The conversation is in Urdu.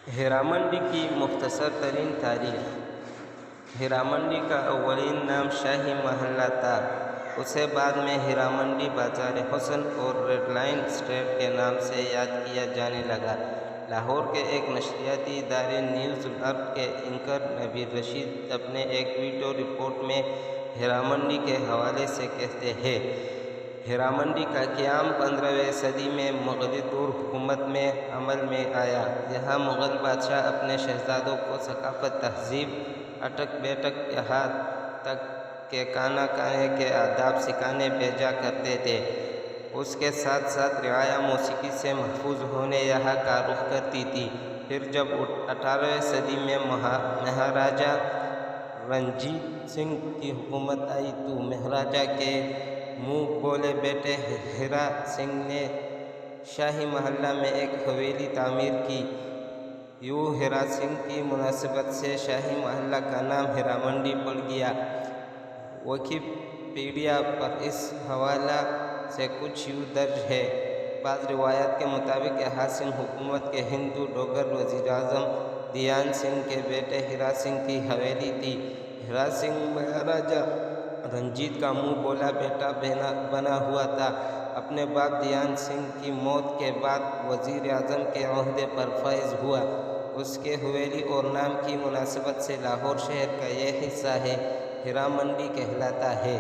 ہیرامنڈی کی مختصر ترین تاریخ۔ ہیرامنڈی کا اولین نام شاہی محلہ تھا، اسے بعد میں ہیرامنڈی بازار حسن اور ریڈ لائن اسٹریٹ کے نام سے یاد کیا جانے لگا۔ لاہور کے ایک نشریاتی ادارے نیوز الارب کے اینکر نوید رشید اپنے ایک ویڈیو رپورٹ میں ہیرامنڈی کے حوالے سے کہتے ہیں، ہیرامنڈی کا قیام 15ویں صدی میں مغلی دور حکومت میں عمل میں آیا۔ یہاں مغل بادشاہ اپنے شہزادوں کو ثقافت، تہذیب، اٹک بیٹک، یہاں تک کہ کھانا کھانے کے آداب سکھانے بھیجا کرتے تھے۔ اس کے ساتھ ساتھ رعایا موسیقی سے محفوظ ہونے یہاں کا رخ کرتی تھی۔ پھر جب 18ویں صدی میں مہاراجہ رنجیت سنگھ کی حکومت آئی تو مہاراجہ کے منہ بولے بیٹے ہیرا سنگھ نے شاہی محلہ میں ایک حویلی تعمیر کی۔ یوں ہیرا سنگھ کی مناسبت سے شاہی محلہ کا نام ہیرامنڈی پڑ گیا۔ ویکیپیڈیا پر اس حوالہ سے کچھ یوں درج ہے: بعض روایات کے مطابق یہاں سنگھ حکومت کے ہندو ڈوگر وزیر اعظم دیان سنگھ کے بیٹے ہیرا سنگھ کی حویلی تھی۔ ہیرا سنگھ مہاراجہ رنجیت کا منہ بولا بیٹا بنا ہوا تھا۔ اپنے باپ دیان سنگھ کی موت کے بعد وزیر اعظم کے عہدے پر فائز ہوا۔ اس کے حویلی اور نام کی مناسبت سے لاہور شہر کا یہ حصہ ہیرامنڈی کہلاتا ہے۔